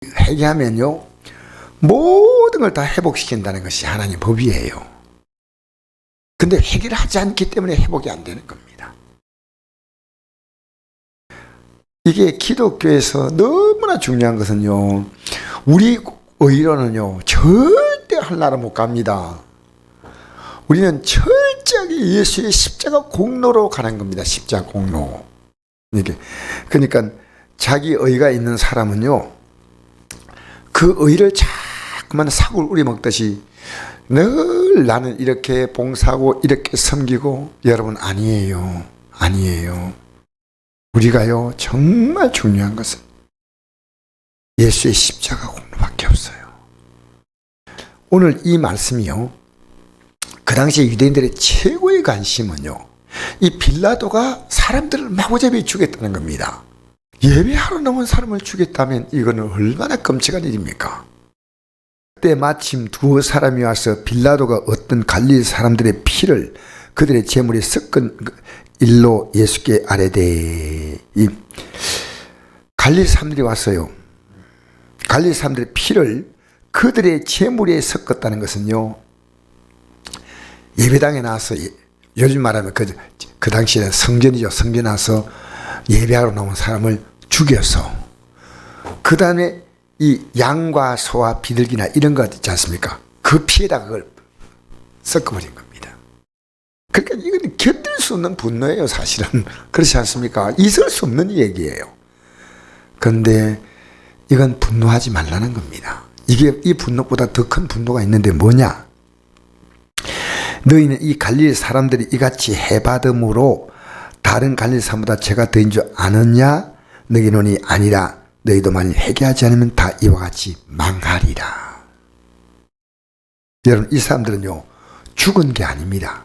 회개하면요 모든 걸 다 회복시킨다는 것이 하나님의 법이에요. 근데 회개를 하지 않기 때문에 회복이 안 되는 겁니다. 이게 기독교에서 너무나 중요한 것은요, 우리 의로는요 절대 하나로 못 갑니다. 우리는 철저하게 예수의 십자가 공로로 가는 겁니다. 십자가 공로. 이게 그러니까 자기 의가 있는 사람은요 그 의를 자꾸만 사골 우리 먹듯이 늘 나는 이렇게 봉사하고 이렇게 섬기고, 여러분 아니에요. 아니에요. 우리가요 정말 중요한 것은 예수의 십자가 공로밖에 없어요. 오늘 이 말씀이요, 그 당시 유대인들의 최고의 관심은요 이 빌라도가 사람들을 마구잡이 죽였다는 겁니다. 예배하러 나온 사람을 죽였다면 이거는 얼마나 끔찍한 일입니까? 그때 마침 두 사람이 와서 빌라도가 어떤 갈릴리 사람들의 피를 그들의 제물에 섞은 일로 예수께 아뢰되, 이 갈릴리 사람들이 왔어요. 갈릴리 사람들의 피를 그들의 제물에 섞었다는 것은요, 예배당에 나와서, 요즘 말하면 그 당시에는 성전이죠. 성전에 나와서 예배하러 나온 사람을 죽여서 그 다음에 이 양과 소와 비둘기나 이런 거 있지 않습니까? 그 피에다가 그걸 섞어버린 겁니다. 그러니까 이건 견딜 수 없는 분노예요. 사실은 그렇지 않습니까? 있을 수 없는 얘기예요. 그런데 이건 분노하지 말라는 겁니다. 이 분노보다 더 큰 분노가 있는데 뭐냐? 너희는 이 갈릴리 사람들이 이같이 해받음으로 다른 갈릴리 사람보다 죄가 더인 줄 아느냐? 너희노니 아니라 너희도 만일 회개하지 않으면 다 이와 같이 망하리라. 여러분 이 사람들은요 죽은 게 아닙니다.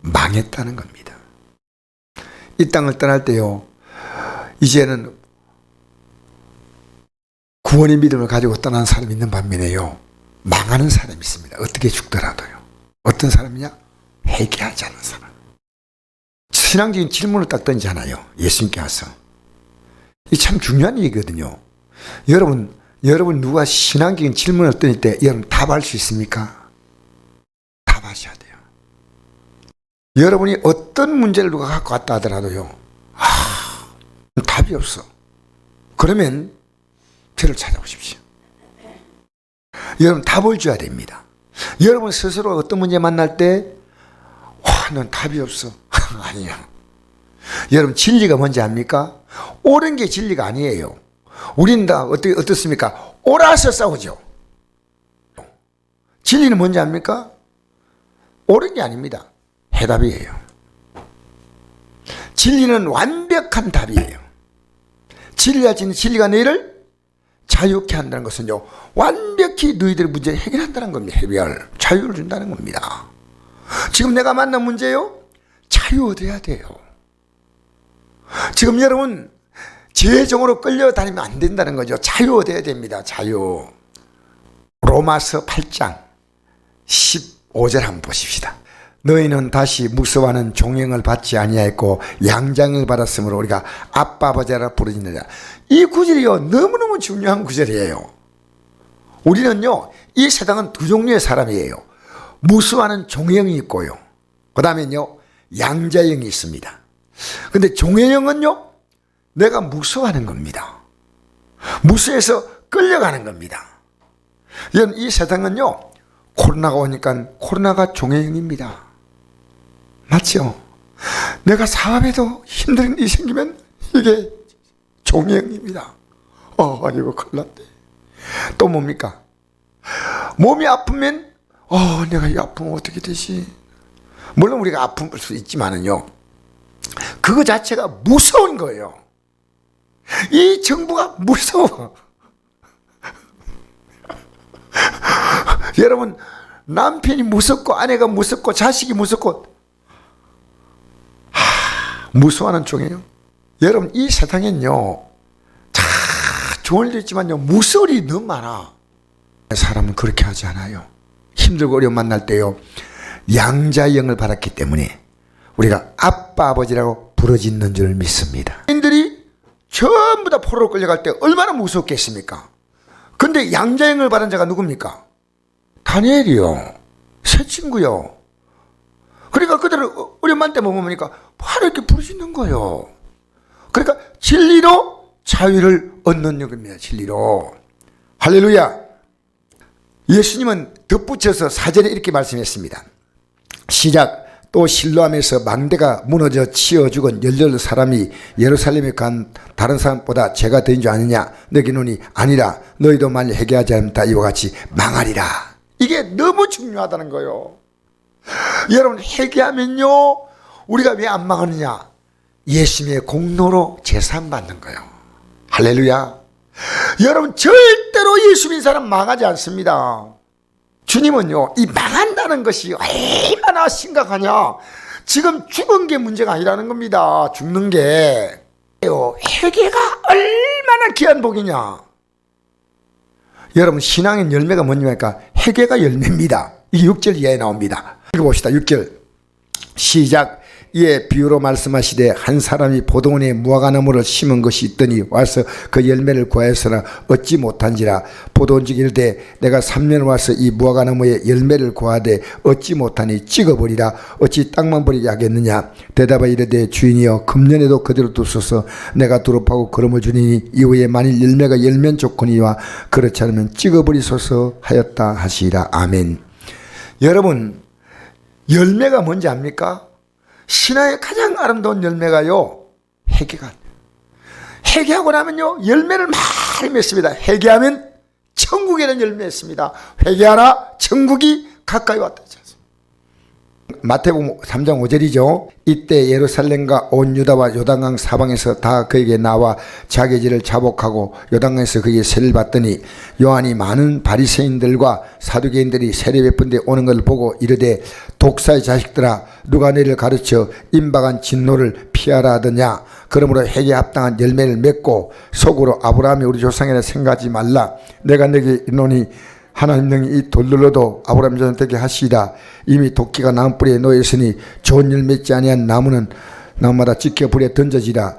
망했다는 겁니다. 이 땅을 떠날 때요 이제는 구원의 믿음을 가지고 떠난 사람이 있는 반면에요 망하는 사람이 있습니다. 어떻게 죽더라도요. 어떤 사람이냐? 회개하지 않는 사람. 신앙적인 질문을 딱 던지잖아요. 예수님께 와서. 이 참 중요한 얘기거든요. 여러분 누가 신앙적인 질문을 던질 때 여러분 답할 수 있습니까? 답하셔야 돼요. 여러분이 어떤 문제를 누가 갖고 왔다 하더라도요. 답이 없어. 그러면 저를 찾아오십시오. 여러분 답을 줘야 됩니다. 여러분 스스로 어떤 문제 만날 때 넌 답이 없어. 아니야. 여러분 진리가 뭔지 압니까? 옳은 게 진리가 아니에요. 우리는 다 어떻습니까? 옳아서 싸우죠. 진리는 뭔지 압니까? 옳은 게 아닙니다. 해답이에요. 진리는 완벽한 답이에요. 진리가 너희를 자유케 한다는 것은요 완벽히 너희들의 문제를 해결한다는 겁니다. 자유를 준다는 겁니다. 지금 내가 만난 문제요 자유 얻어야 돼요. 지금 여러분 죄종으로 끌려다니면 안 된다는 거죠. 자유 얻어야 됩니다. 자유. 로마서 8장 15절 한번 보십시다. 너희는 다시 무서워하는 종형을 받지 아니하였고 양장을 받았으므로 우리가 아빠 아버지라 부르짖느냐. 이 구절이요 너무너무 중요한 구절이에요. 우리는요 이 세상은 두 종류의 사람이에요. 무서워하는 종형이 있고요 그 다음에요 양자형이 있습니다. 근데 종형은요 내가 무서워하는 겁니다. 무서워해서 끌려가는 겁니다. 여러분 이 세상은요 코로나가 오니까 코로나가 종형입니다. 맞죠? 내가 사업에도 힘든 일이 생기면 이게 종형입니다. 이거 큰일 났네. 또 뭡니까? 몸이 아프면 내가 이 아프면 어떻게 되지? 물론 우리가 아플 수 있지만은요 그거 자체가 무서운 거예요. 이 정부가 무서워. 여러분 남편이 무섭고 아내가 무섭고 자식이 무섭고 무서워하는 종이에요. 여러분 이 세상엔요 다 좋은 일 있지만요 무서울 일이 너무 많아. 사람은 그렇게 하지 않아요. 힘들고 어려움 만날 때요 양자형을 받았기 때문에 우리가 아빠 아버지라고 부르짖는 줄 믿습니다. 인들이 전부 다 포로로 끌려갈 때 얼마나 무섭겠습니까? 근데 양자형을 받은 자가 누굽니까? 다니엘이요. 새 친구요. 그러니까 그들을 어려운 때 보니까 바로 이렇게 부르짖는 거예요. 그러니까 진리로 자유를 얻는 것입니다. 진리로. 할렐루야. 예수님은 덧붙여서 사전에 이렇게 말씀했습니다. 시작. 또 실로암에서 망대가 무너져 치어 죽은 18사람이 예루살렘에 간 다른 사람보다 죄가 더인 줄 아느냐? 너희노니 아니라 너희도 만일 회개하지 않다 이와 같이 망하리라. 이게 너무 중요하다는 거예요. 여러분, 회개하면요 우리가 왜 안 망하느냐? 예수님의 공로로 제산 받는 거예요. 할렐루야. 여러분, 절대로 예수 믿는 사람 망하지 않습니다. 주님은요 이 망한다는 것이 얼마나 심각하냐, 지금 죽은 게 문제가 아니라는 겁니다. 죽는 게 회개가 얼마나 귀한 복이냐. 여러분, 신앙의 열매가 뭐냐니까 회개가 열매입니다. 이게 6절 이하에 나옵니다. 읽어봅시다. 6절 시작. 이에 비유로 말씀하시되 한 사람이 포도원에 무화과나무를 심은 것이 있더니 와서 그 열매를 구하였으나 얻지 못한지라. 포도원주가 이르되 내가 3년 와서 이 무화과나무의 열매를 구하되 얻지 못하니 찍어버리라. 어찌 땅만 버리게 하겠느냐. 대답하여 이르되 주인이여 금년에도 그대로 두소서. 내가 두릅하고 걸음을 주니니 이후에 만일 열매가 열면 좋거니와 그렇지 않으면 찍어버리소서 하였다 하시리라. 아멘. 여러분, 열매가 뭔지 압니까? 신앙의 가장 아름다운 열매가요 회개가. 회개하고 나면요 열매를 많이 맺습니다. 회개하면 천국에는 열매 있습니다. 회개하라 천국이 가까이 왔다. 마태복음 3장 5절이죠. 이때 예루살렘과 온 유다와 요단강 사방에서 다 그에게 나와 자기 죄를 자복하고 요단강에서 그에게 세를 받더니 요한이 많은 바리새인들과 사두개인들이 세례 베푼 데 오는 것을 보고 이르되 독사의 자식들아 누가 너희를 가르쳐 임박한 진노를 피하라 하더냐. 그러므로 회개에 합당한 열매를 맺고 속으로 아브라함이 우리 조상이라 생각하지 말라. 내가 너에게 이르노니 하나님 능히 이 돌들로도 아브라함 자손에게 하시리라. 이미 도끼가 나무 뿌리에 놓였으니 좋은 열 맺지 아니한 나무는 나무마다 지켜 불에 던져지라.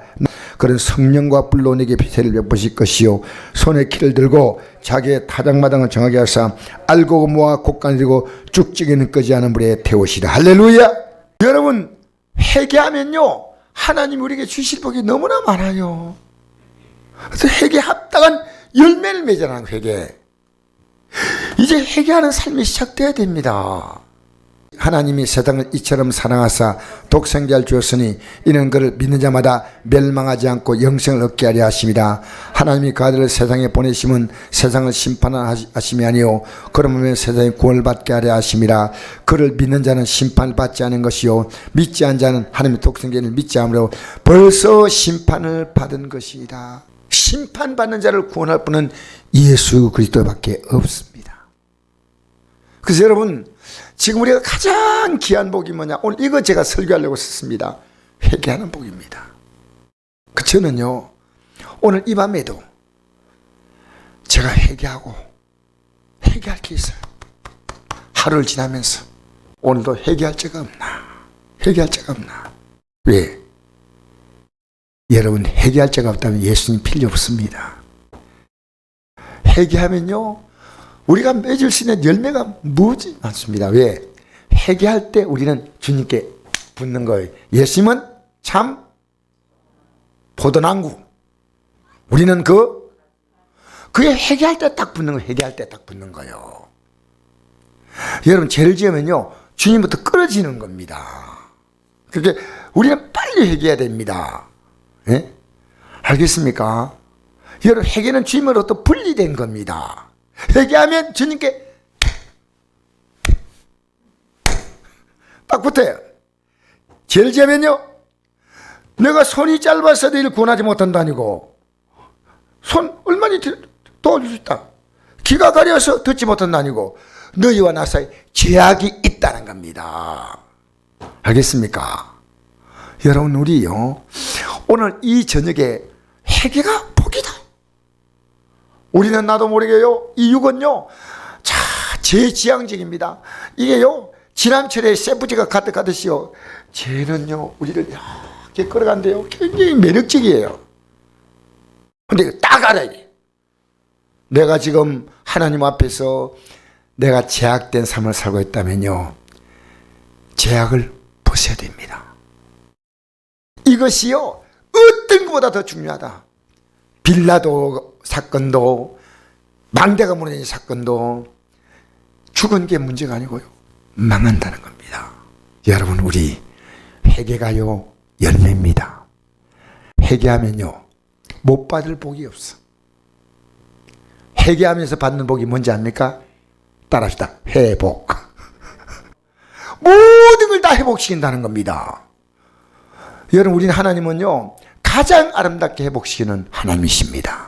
그런 성령과 불로 내게 세를 베푸실 것이요 손에 키를 들고 자기의 타작마당을 정하게 하사 알고 모아 곡간을 들고 쭉지기는 끄지 않은 불에 태우시라. 할렐루야. 여러분, 회개하면요 하나님 우리에게 주실 복이 너무나 많아요. 그래서 회개에 합당한 열매를 맺으라는 회개. 이제 회개하는 삶이 시작돼야 됩니다. 하나님이 세상을 이처럼 사랑하사 독생자를 주었으니 이는 그를 믿는 자마다 멸망하지 않고 영생을 얻게 하려 하심이라. 하나님이 그 아들을 세상에 보내심은 세상을 심판하심이 아니요 그러면 세상에 구원을 받게 하려 하심이라. 그를 믿는 자는 심판을 받지 않은 것이요 믿지 않은 자는 하나님의 독생자를 믿지 않으므로 벌써 심판을 받은 것이다. 심판받는 자를 구원할 분은 예수 그리스도밖에 없습니다. 그래서 여러분, 지금 우리가 가장 귀한 복이 뭐냐? 오늘 이거 제가 설교하려고 썼습니다. 회개하는 복입니다. 저는요 오늘 이 밤에도 제가 회개할 게 있어요. 하루를 지나면서 오늘도 회개할 자가 없나? 왜? 여러분, 회개할 자가 없다면 예수님 필요 없습니다. 회개하면요 우리가 맺을 수 있는 열매가 무지 많습니다. 왜? 회개할 때 우리는 주님께 붙는 거예요. 예수님은 참 포도나무, 우리는 그게 회개할 때 딱 붙는 거예요. 회개할 때 딱 붙는 거예요. 여러분, 죄를 지으면요 주님부터 끊어지는 겁니다. 그러니까 우리는 빨리 회개해야 됩니다. 예? 알겠습니까? 여러분, 회개는 주님으로부터 분리된 겁니다. 회개하면 주님께 딱 붙어요. 죄를 지으면요 내가 손이 짧아서 너희를 구원하지 못한다니고, 손 얼마나 도와줄 수 있다. 귀가 가려서 듣지 못한다니고, 너희와 나 사이 죄악이 있다는 겁니다. 알겠습니까? 여러분, 우리요 오늘 이 저녁에 회개가 복이다. 우리는 나도 모르게요 이 육은요 제지향적입니다. 이게요 지남철에 세부지가 가득하듯이요 죄는요 우리를 이렇게 끌어간대요. 굉장히 매력적이에요. 근데 딱 알아야 돼. 내가 지금 하나님 앞에서 내가 제약된 삶을 살고 있다면요, 제약을 벗어야 됩니다. 이것이요, 어떤 것보다 더 중요하다. 빌라도 사건도, 망대가 무너진 사건도 죽은 게 문제가 아니고요, 망한다는 겁니다. 여러분, 우리 회개가요 열매입니다. 회개하면요 못 받을 복이 없어. 회개하면서 받는 복이 뭔지 압니까? 따라합시다. 회복. 모든 걸 다 회복시킨다는 겁니다. 여러분, 우리는 하나님은요 가장 아름답게 회복시키는 하나님이십니다.